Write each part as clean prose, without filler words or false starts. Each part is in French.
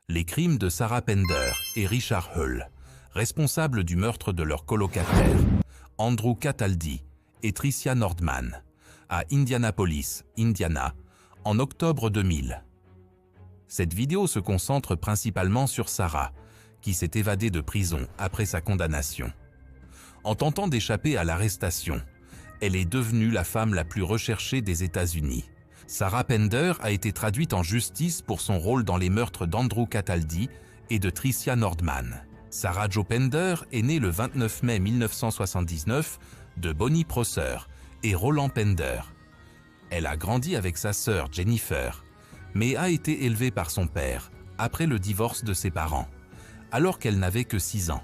Les crimes de Sarah Pender et Richard Hull, responsables du meurtre de leurs colocataires, Andrew Cataldi et Tricia Nordman, à Indianapolis, Indiana, en octobre 2000. Cette vidéo se concentre principalement sur Sarah, qui s'est évadée de prison après sa condamnation. En tentant d'échapper à l'arrestation, elle est devenue la femme la plus recherchée des États-Unis. Sarah Pender a été traduite en justice pour son rôle dans les meurtres d'Andrew Cataldi et de Tricia Nordman. Sarah Jo Pender est née le 29 mai 1979 de Bonnie Prosser et Roland Pender. Elle a grandi avec sa sœur Jennifer, mais a été élevée par son père après le divorce de ses parents, alors qu'elle n'avait que 6 ans.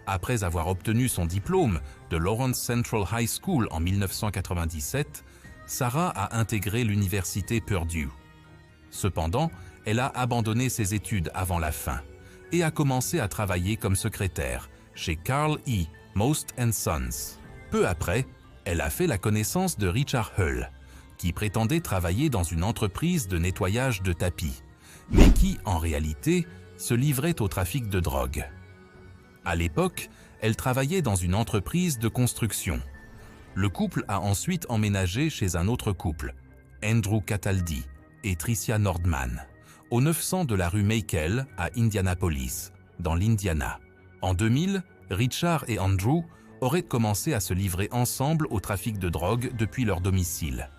Après avoir obtenu son diplôme de Lawrence Central High School en 1997, Sarah a intégré l'université Purdue. Cependant, elle a abandonné ses études avant la fin et a commencé à travailler comme secrétaire chez Carl E. Most & Sons. Peu après, elle a fait la connaissance de Richard Hull, qui prétendait travailler dans une entreprise de nettoyage de tapis, mais qui, en réalité, se livrait au trafic de drogue. À l'époque, elle travaillait dans une entreprise de construction. Le couple a ensuite emménagé chez un autre couple, Andrew Cataldi et Tricia Nordman, au 900 de la rue Makel à Indianapolis, dans l'Indiana. En 2000, Richard et Andrew auraient commencé à se livrer ensemble au trafic de drogue depuis leur domicile.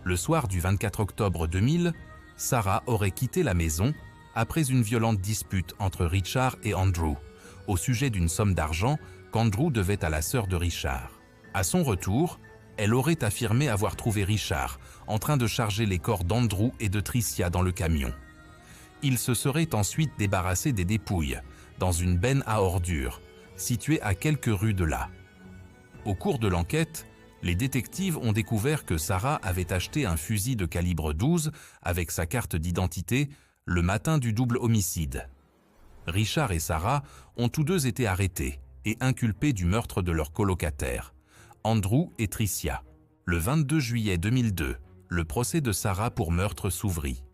Le soir du 24 octobre 2000, Sarah aurait quitté la maison après une violente dispute entre Richard et Andrew, au sujet d'une somme d'argent qu'Andrew devait à la sœur de Richard. À son retour, elle aurait affirmé avoir trouvé Richard en train de charger les corps d'Andrew et de Tricia dans le camion. Il se serait ensuite débarrassé des dépouilles dans une benne à ordures, située à quelques rues de là. Au cours de l'enquête, les détectives ont découvert que Sarah avait acheté un fusil de calibre 12 avec sa carte d'identité le matin du double homicide. Richard et Sarah ont tous deux été arrêtés et inculpés du meurtre de leurs colocataires, Andrew et Tricia. Le 22 juillet 2002, le procès de Sarah pour meurtre s'ouvrit.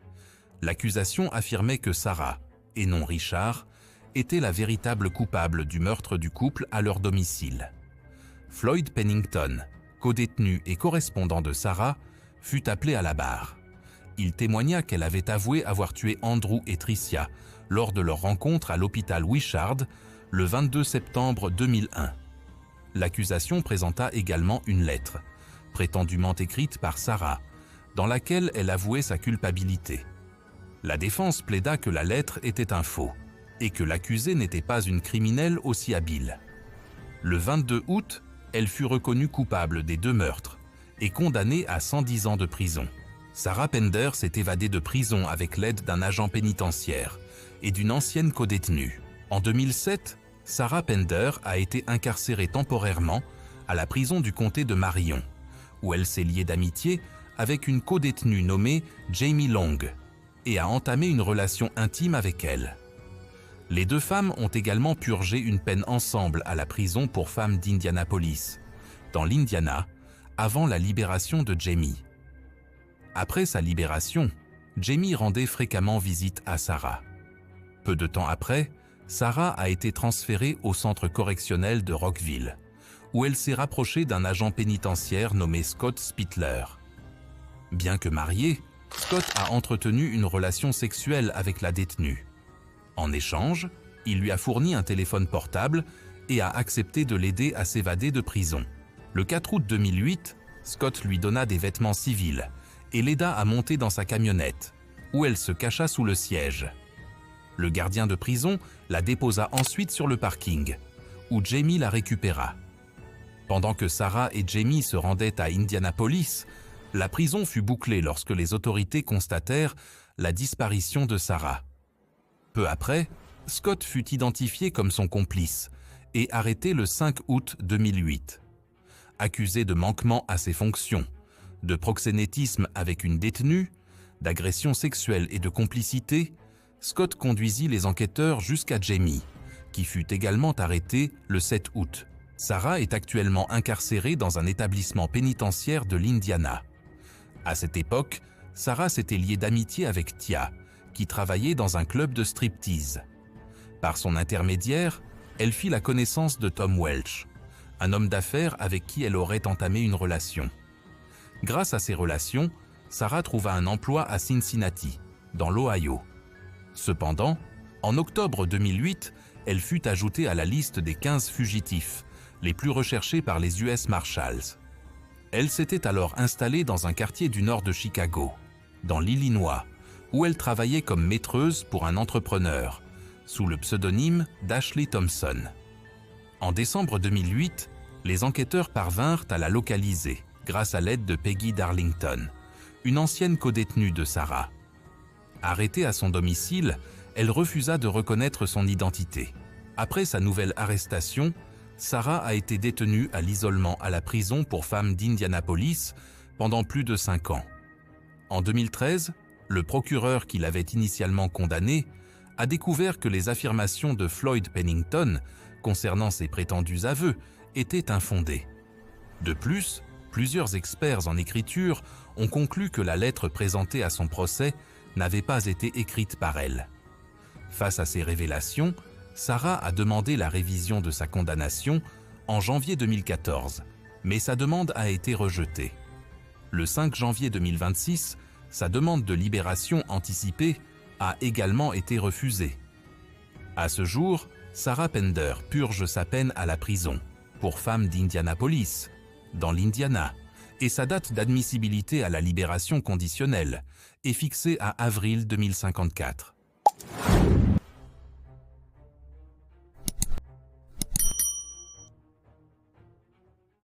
L'accusation affirmait que Sarah, et non Richard, était la véritable coupable du meurtre du couple à leur domicile. Floyd Pennington, codétenu et correspondant de Sarah, fut appelé à la barre. Il témoigna qu'elle avait avoué avoir tué Andrew et Tricia lors de leur rencontre à l'hôpital Wishard le 22 septembre 2001. L'accusation présenta également une lettre, prétendument écrite par Sarah, dans laquelle elle avouait sa culpabilité. La défense plaida que la lettre était un faux et que l'accusée n'était pas une criminelle aussi habile. Le 22 août, elle fut reconnue coupable des 2 meurtres et condamnée à 110 ans de prison. Sarah Pender s'est évadée de prison avec l'aide d'un agent pénitentiaire et d'une ancienne codétenue. En 2007, Sarah Pender a été incarcérée temporairement à la prison du comté de Marion, où elle s'est liée d'amitié avec une codétenue nommée Jamie Long et a entamé une relation intime avec elle. Les 2 femmes ont également purgé une peine ensemble à la prison pour femmes d'Indianapolis, dans l'Indiana, avant la libération de Jamie. Après sa libération, Jamie rendait fréquemment visite à Sarah. Peu de temps après, Sarah a été transférée au centre correctionnel de Rockville, où elle s'est rapprochée d'un agent pénitentiaire nommé Scott Spittler. Bien que marié, Scott a entretenu une relation sexuelle avec la détenue. En échange, il lui a fourni un téléphone portable et a accepté de l'aider à s'évader de prison. Le 4 août 2008, Scott lui donna des vêtements civils et l'aida à monter dans sa camionnette, où elle se cacha sous le siège. Le gardien de prison la déposa ensuite sur le parking, où Jamie la récupéra. Pendant que Sarah et Jamie se rendaient à Indianapolis, la prison fut bouclée lorsque les autorités constatèrent la disparition de Sarah. Peu après, Scott fut identifié comme son complice et arrêté le 5 août 2008. Accusé de manquement à ses fonctions, de proxénétisme avec une détenue, d'agression sexuelle et de complicité, Scott conduisit les enquêteurs jusqu'à Jamie, qui fut également arrêté le 7 août. Sarah est actuellement incarcérée dans un établissement pénitentiaire de l'Indiana. À cette époque, Sarah s'était liée d'amitié avec Tia, qui travaillait dans un club de striptease. Par son intermédiaire, elle fit la connaissance de Tom Welch, un homme d'affaires avec qui elle aurait entamé une relation. Grâce à ces relations, Sarah trouva un emploi à Cincinnati, dans l'Ohio. Cependant, en octobre 2008, elle fut ajoutée à la liste des 15 fugitifs, les plus recherchés par les US Marshals. Elle s'était alors installée dans un quartier du nord de Chicago, dans l'Illinois, où elle travaillait comme maîtreuse pour un entrepreneur, sous le pseudonyme d'Ashley Thompson. En décembre 2008, les enquêteurs parvinrent à la localiser grâce à l'aide de Peggy Darlington, une ancienne codétenue de Sarah. Arrêtée à son domicile, elle refusa de reconnaître son identité. Après sa nouvelle arrestation, Sarah a été détenue à l'isolement à la prison pour femmes d'Indianapolis pendant plus de 5 ans. En 2013, le procureur qui l'avait initialement condamnée a découvert que les affirmations de Floyd Pennington concernant ses prétendus aveux étaient infondées. De plus, plusieurs experts en écriture ont conclu que la lettre présentée à son procès n'avait pas été écrite par elle. Face à ces révélations, Sarah a demandé la révision de sa condamnation en janvier 2014, mais sa demande a été rejetée. Le 5 janvier 2026, sa demande de libération anticipée a également été refusée. À ce jour, Sarah Pender purge sa peine à la prison pour femmes d'Indianapolis, dans l'Indiana, et sa date d'admissibilité à la libération conditionnelle est fixée à avril 2054.